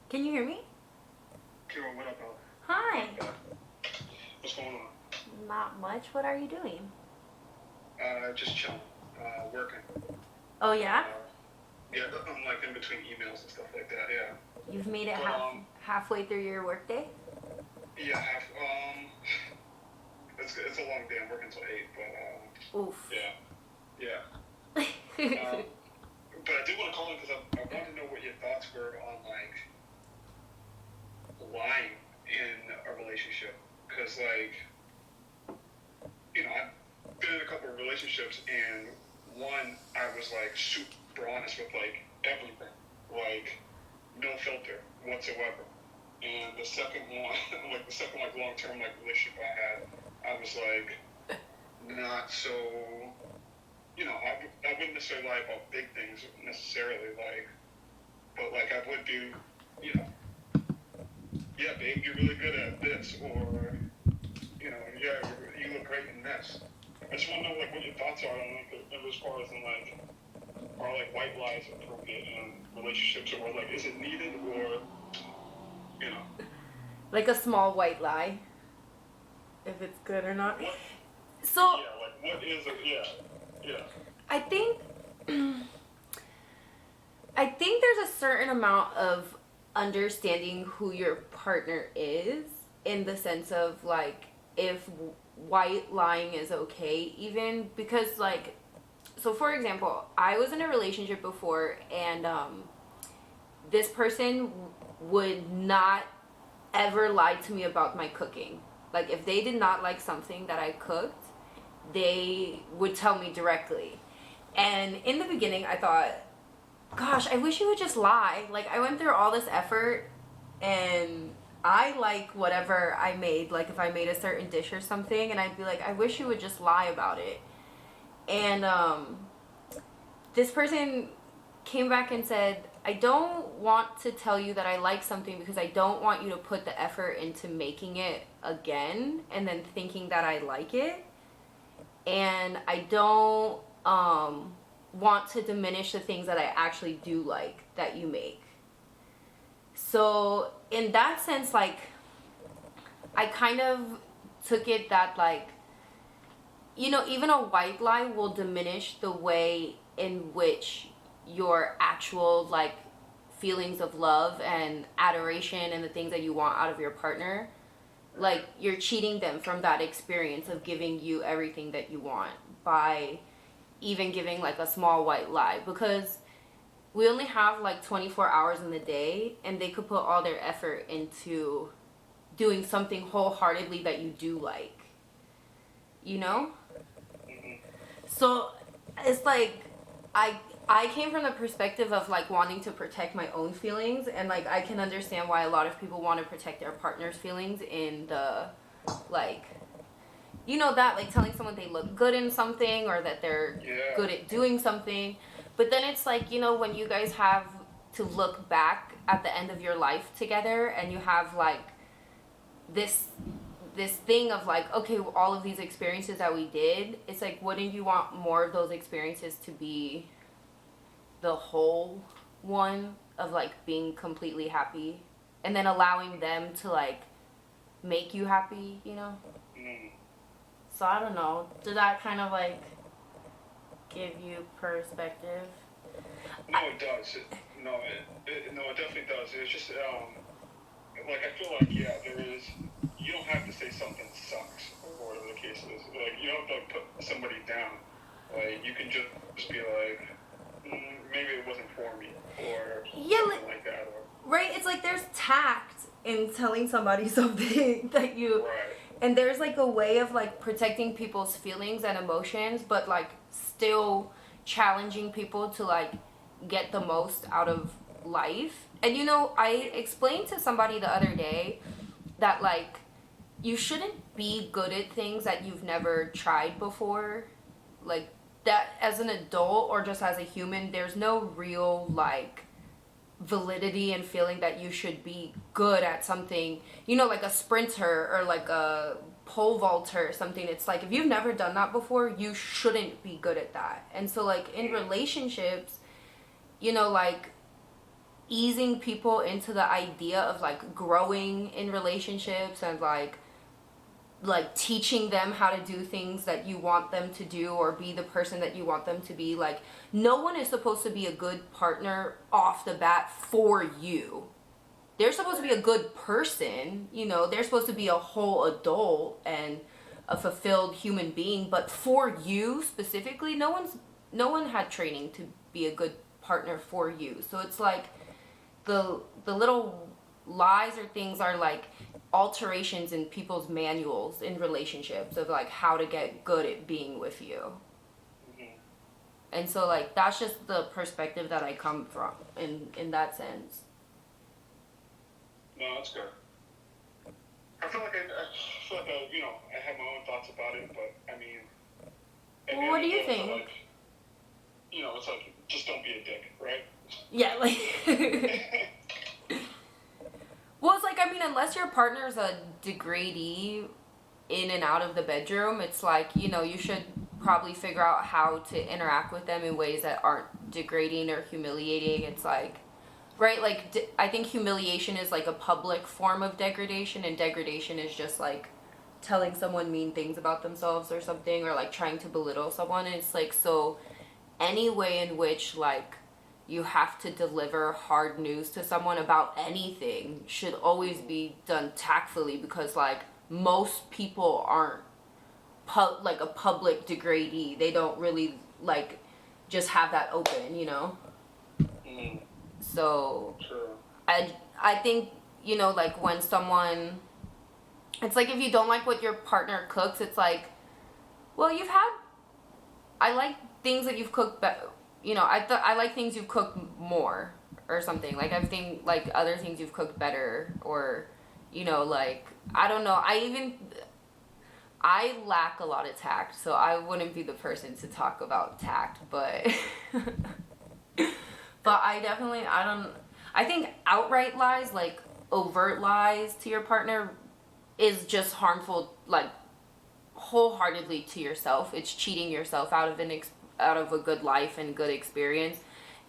Can you hear me? Kira, what up, bro? Hi. What's going on? Not much. What are you doing? Just chilling. Working. Oh, yeah? Yeah, I'm like in between emails and stuff like that, yeah. You've made it But, halfway through your workday? yeah, it's a long day. I'm working till 8, but, Oof. yeah. But I did want to call in because I want to know what your thoughts were on, like, lying in a relationship. Because, like, I've been in a couple of relationships, and one, I was, like, super honest with, like, everything. Like, no filter whatsoever. And the second one, like, long-term, like, relationship I had, I was, like, not so, I wouldn't necessarily lie about big things necessarily, like, but, like, I would do, yeah, babe, you're really good at this, or, yeah, you look great in this. I just want to know, like, what your thoughts are on, like, as far as, in, like, are, like, white lies appropriate in relationships, or, like, is it needed, or, you know. Like a small white lie. If it's good or not. What, So, yeah, like, what is it, yeah. I think... I think there's a certain amount of understanding who your partner is, in the sense of, like, if white lying is okay, even because, like, so for example, I was in a relationship before, and this person would not ever lie to me about my cooking. Like, if they did not like something that I cooked, they would tell me directly. And in the beginning, I thought, gosh, I wish you would just lie. Like, I went through all this effort, and I like whatever I made. Like, if I made a certain dish or something, and I'd be like, I wish you would just lie about it. And this person came back and said, I don't want to tell you that I like something because I don't want you to put the effort into making it again and then thinking that I like it. And I don't want to diminish the things that I actually do like that you make. So in that sense, like, I kind of took it that, like, even a white lie will diminish the way in which your actual, like, feelings of love and adoration and the things that you want out of your partner, like, you're cheating them from that experience of giving you everything that you want by even giving, like, a small white lie, because we only have, like, 24 hours in the day, and they could put all their effort into doing something wholeheartedly that you do like, So it's like, I came from the perspective of, like, wanting to protect my own feelings, and, like, I can understand why a lot of people want to protect their partner's feelings in the, like, that, like, telling someone they look good in something, or that they're good at doing something. But then it's like, when you guys have to look back at the end of your life together, and you have, like, this thing of, like, okay, all of these experiences that we did, it's like, wouldn't you want more of those experiences to be the whole one of, like, being completely happy, and then allowing them to, like, make you happy, So I don't know, did that kind of, like, give you perspective? No, it does. It definitely does. It's just, like, I feel like, yeah, there is, you don't have to say something sucks, or whatever the case is. Like, you don't have to, like, put somebody down. Like, you can just be like, maybe it wasn't for me, or something like that. Or, right, it's like there's tact in telling somebody something that you... Right. And there's, like, a way of, like, protecting people's feelings and emotions, but, like, still challenging people to, like, get the most out of life. And, I explained to somebody the other day that, like, you shouldn't be good at things that you've never tried before. Like, that as an adult or just as a human, there's no real, like, validity and feeling that you should be good at something, like a sprinter or like a pole vaulter or something. It's like, if you've never done that before, you shouldn't be good at that. And so, like, in relationships, like, easing people into the idea of like growing in relationships and like teaching them how to do things that you want them to do or be the person that you want them to be. Like, no one is supposed to be a good partner off the bat for you. They're supposed to be a good person, you know, they're supposed to be a whole adult and a fulfilled human being, but for you specifically, no one had training to be a good partner for you. So it's like the little lies or things are like alterations in people's manuals in relationships of like how to get good at being with you. Mm-hmm. And so like that's just the perspective that I come from in that sense. No, that's good. I feel like you know, I have my own thoughts about it, but I mean, Well, what do you think? Like, you know, it's like just don't be a dick, right? Yeah, like well, it's like, I mean, unless your partner's a degradee in and out of the bedroom, it's like, you know, you should probably figure out how to interact with them in ways that aren't degrading or humiliating. It's like, right, like, I think humiliation is like a public form of degradation, and degradation is just like telling someone mean things about themselves or something, or like trying to belittle someone. And it's like, so any way in which like you have to deliver hard news to someone about anything should always be done tactfully, because like most people aren't like a public degradee. They don't really like just have that open, you know. Mm. So True. I think, you know, like when someone, it's like if you don't like what your partner cooks, it's like, well, I like things that you've cooked you know, I like things you've cooked more or something. Like I think like other things you've cooked better, or, you know, like, I don't know. I lack a lot of tact, so I wouldn't be the person to talk about tact, but but I think outright lies, like overt lies to your partner, is just harmful, like wholeheartedly to yourself. It's cheating yourself out of out of a good life and good experience,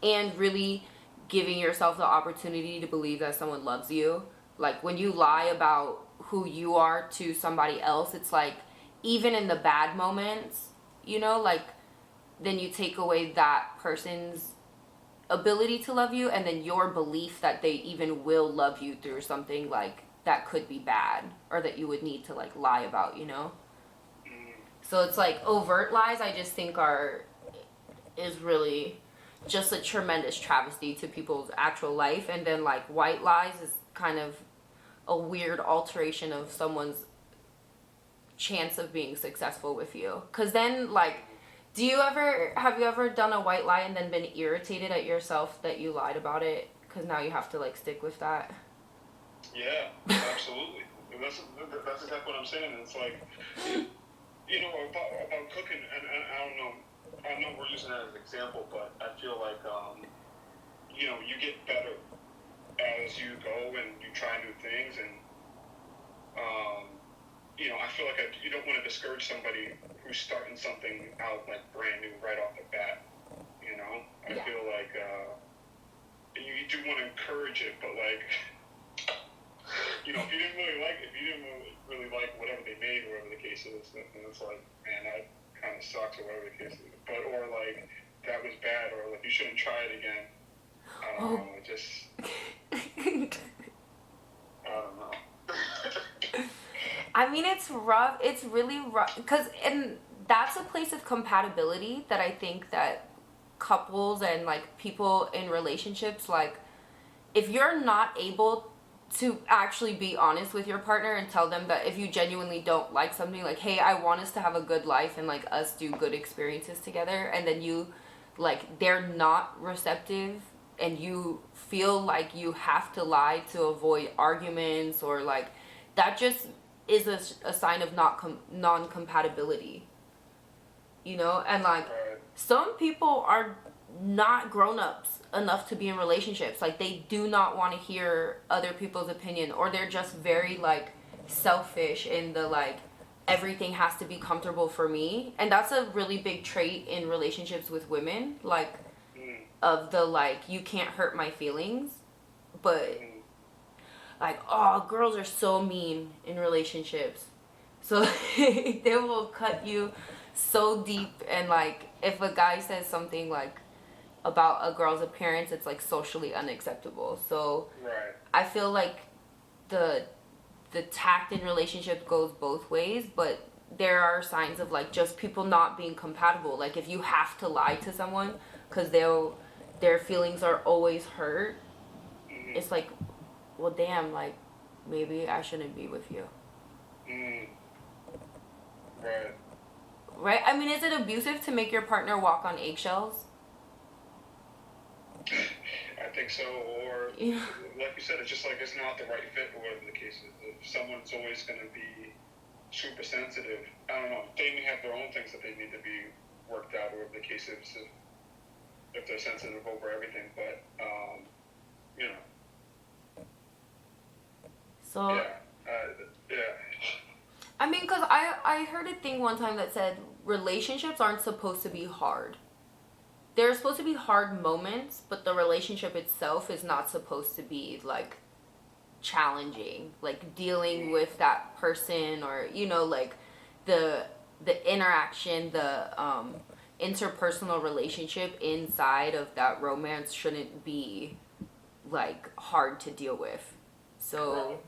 and really giving yourself the opportunity to believe that someone loves you. Like when you lie about who you are to somebody else, it's like, even in the bad moments, you know, like, then you take away that person's ability to love you, and then your belief that they even will love you through something like that could be bad, or that you would need to like lie about, you know. So it's like overt lies, I just think is really just a tremendous travesty to people's actual life. And then like white lies is kind of a weird alteration of someone's chance of being successful with you. Cause then like, have you ever done a white lie and then been irritated at yourself that you lied about it? Cause now you have to like stick with that. Yeah, absolutely. That's exactly what I'm saying. It's like, you know, about cooking, and I know we're using that as an example, but I feel like, you know, you get better as you go and you try new things, and, you know, I feel like you don't want to discourage somebody who's starting something out like brand new right off the bat, you know? I feel like, you do want to encourage it, but like, you know, if you didn't really like whatever they made, or whatever the case is, then it's like, man, that kind of sucks, or whatever the case is. But, or like, that was bad, or like, you shouldn't try it again. I don't know, I don't know. I mean, it's rough. It's really rough. And that's a place of compatibility that I think that couples and like people in relationships, like, if you're not able to actually be honest with your partner and tell them that if you genuinely don't like something, like, hey, I want us to have a good life and like us do good experiences together, and then you like, they're not receptive and you feel like you have to lie to avoid arguments, or like, that just is a sign of non-compatibility, you know. And like, some people are not grown-ups enough to be in relationships. Like, they do not want to hear other people's opinion, or they're just very like selfish in the like, everything has to be comfortable for me. And that's a really big trait in relationships with women, like, of the like, you can't hurt my feelings. but like, oh, girls are so mean in relationships. So they will cut you so deep, and like if a guy says something like about a girl's appearance, it's like socially unacceptable. So Right. I feel like the the tact in relationships goes both ways, but there are signs of like just people not being compatible. Like if you have to lie to someone because their feelings are always hurt, Mm-hmm. it's like, well, damn, like maybe I shouldn't be with you. Mm. Right. Right? I mean, is it abusive to make your partner walk on eggshells? I think so. Or Yeah. like you said, it's just like it's not the right fit or whatever the case is. If someone's always going to be super sensitive, I don't know. They may have their own things that they need to be worked out, or whatever the case is. If they're sensitive over everything, but you know, So, yeah. I mean, because I heard a thing one time that said relationships aren't supposed to be hard. There are supposed to be hard moments, but the relationship itself is not supposed to be like challenging, like dealing with that person, or like the interaction, the interpersonal relationship inside of that romance shouldn't be like hard to deal with. So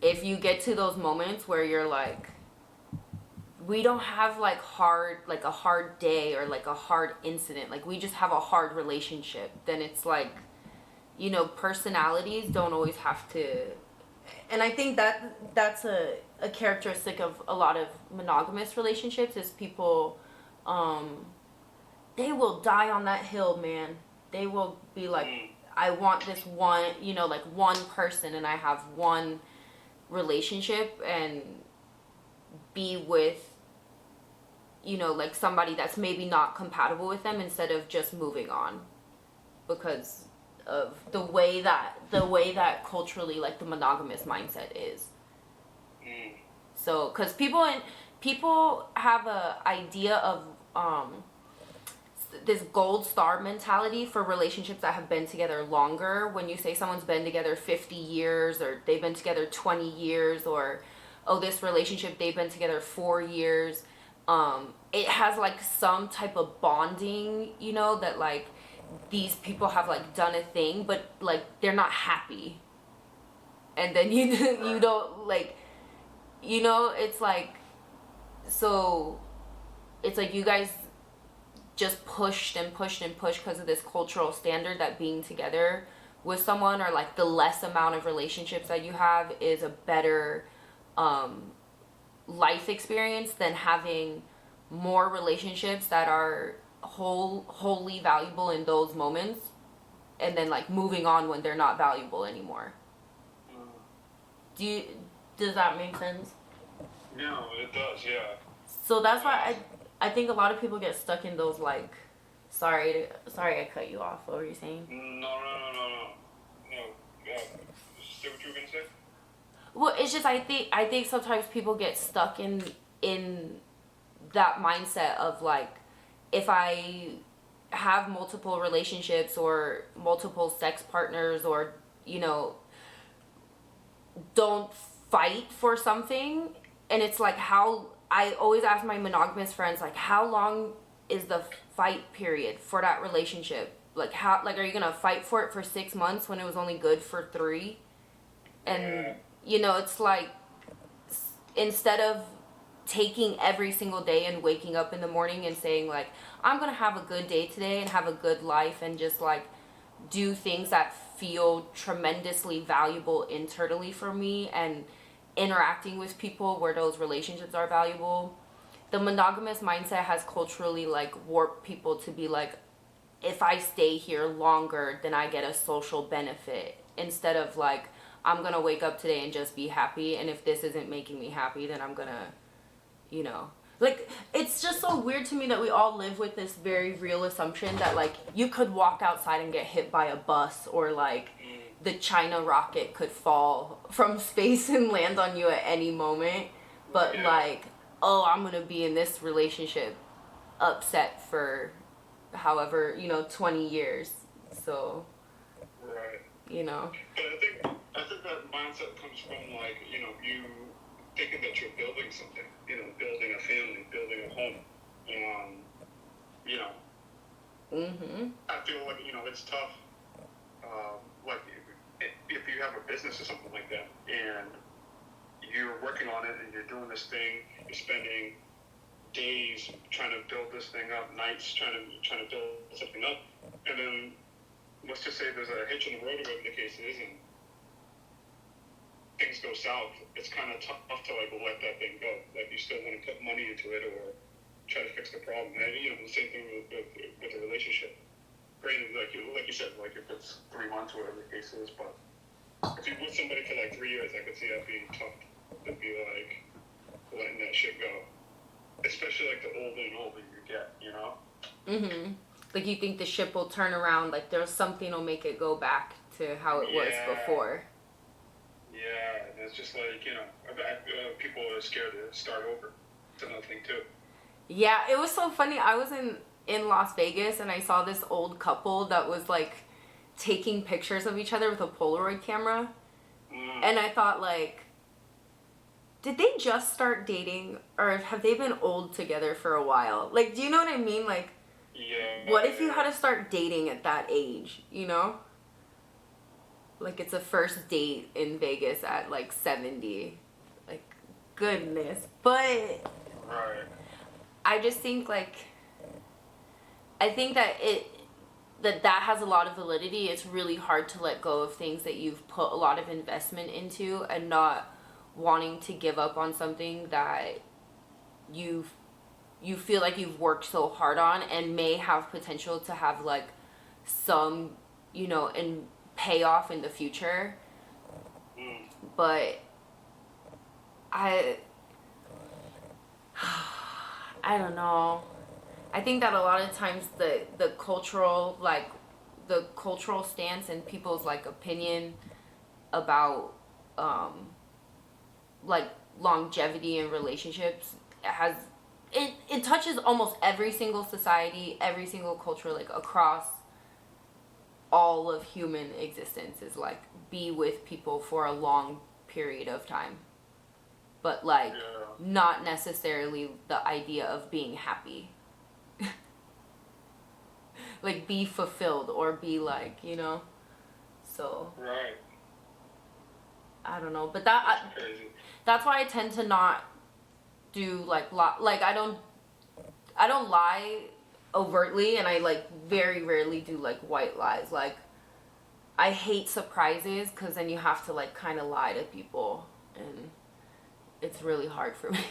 if you get to those moments where you're like, we don't have like a hard day or like a hard incident, like we just have a hard relationship, then it's like, personalities don't always have to. And I think that's a characteristic of a lot of monogamous relationships is people, they will die on that hill, man. They will be like, I want this one, like one person, and I have one relationship, and be with, like somebody that's maybe not compatible with them, instead of just moving on because of the way that culturally, like, the monogamous mindset is. So because people have a idea of this gold star mentality for relationships that have been together longer. When you say someone's been together 50 years, or they've been together 20 years, or oh, this relationship, they've been together 4 years, it has like some type of bonding, that like these people have like done a thing, but like they're not happy. And then you don't like, it's like, so it's like you guys just pushed and pushed and pushed because of this cultural standard that being together with someone, or like the less amount of relationships that you have, is a better life experience than having more relationships that are wholly valuable in those moments, and then like moving on when they're not valuable anymore. Does that make sense? No, it does. Yeah. So that's why I think a lot of people get stuck in those, like, sorry I cut you off. What were you saying? No. Say what you were gonna say. Well, it's just I think sometimes people get stuck in that mindset of like, if I have multiple relationships or multiple sex partners, or don't fight for something. And it's like, how I always ask my monogamous friends, like, how long is the fight period for that relationship? Like, how, like, are you gonna fight for it for 6 months when it was only good for 3? And it's like, instead of taking every single day and waking up in the morning and saying like, I'm gonna have a good day today and have a good life, and just like do things that feel tremendously valuable internally for me, and interacting with people where those relationships are valuable. The monogamous mindset has culturally like warped people to be like, if I stay here longer, then I get a social benefit, instead of like, I'm gonna wake up today and just be happy, and if this isn't making me happy, then I'm gonna, like, it's just so weird to me that we all live with this very real assumption that like you could walk outside and get hit by a bus, or like the China rocket could fall from space and land on you at any moment, but like, oh, I'm gonna be in this relationship upset for however 20 years. So Right. you know. But I think that mindset comes from like, you know, you thinking that you're building something, you know, building a family, building a home. You know, I feel like, you know, it's tough. Like if you have a business or something like that, and you're working on it, and you're doing this thing, you're spending days trying to build this thing up, nights trying to build something up, and then let's just say there's a hitch in the road or whatever the case is, and things go south. It's kind of tough to like let that thing go. Like you still want to put money into it or try to fix the problem. And you know, the same thing with a relationship. Granted, like you said, like if it's 3 months or whatever the case is, but if you're with somebody for like 3 years, I could see that being tough to be like letting that shit go. Especially like the older and older you get, you know? Like you think the ship will turn around, like there's something will make it go back to how it was before. Yeah, and it's just like, you know, people are scared to start over. It's another thing too. Yeah, it was so funny. I was in Las Vegas and I saw this old couple that was like taking pictures of each other with a Polaroid camera. And I thought like, did they just start dating or have they been old together for a while? Like, do you know what I mean? Like, what if you had to start dating at that age, you know? Like it's a first date in Vegas at like 70. Like, goodness. But I just think like, I think that that has a lot of validity. It's really hard to let go of things that you've put a lot of investment into and not wanting to give up on something that you feel like you've worked so hard on and may have potential to have like some, you know, and payoff in the future. But I don't know. I think that a lot of times the cultural stance and people's like opinion about like longevity in relationships has it touches almost every single society, every single culture, like across all of human existence is like be with people for a long period of time. But like not necessarily the idea of being happy. Like be fulfilled or be like, you know. So I don't know, but that's why I tend to not do like I don't lie overtly, and I like very rarely do like white lies. Like I hate surprises because then you have to like kind of lie to people, and it's really hard for me.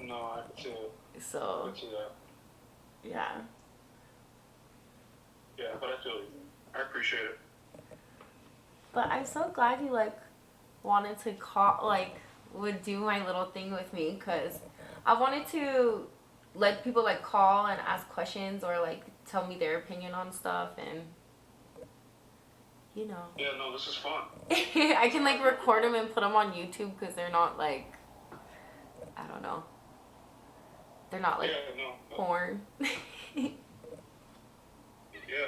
No, I can see it. So I can see that. Yeah, but I feel you. I appreciate it. But I'm so glad you like wanted to call, like would do my little thing with me, because I wanted to let people like call and ask questions or like tell me their opinion on stuff, and you know. Yeah, no, this is fun. I can like record them and put them on YouTube because they're not like, I don't know. They're not like porn. Yeah,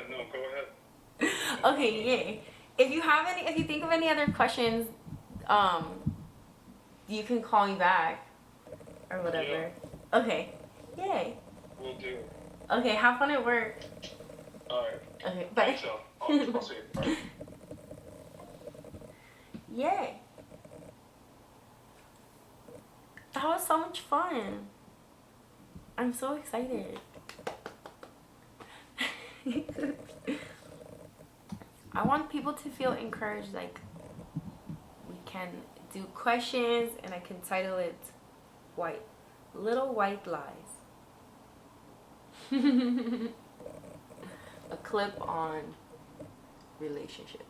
no, go ahead. Okay, yay. If you think of any other questions, you can call me back or whatever. Yeah. Okay. Yay. Will do. Okay, have fun at work. Alright. Okay, bye. So, I'll see you. Bye. Yay. That was so much fun. I'm so excited. I want people to feel encouraged, like we can do questions and I can title it Little White Lies. A clip on relationships.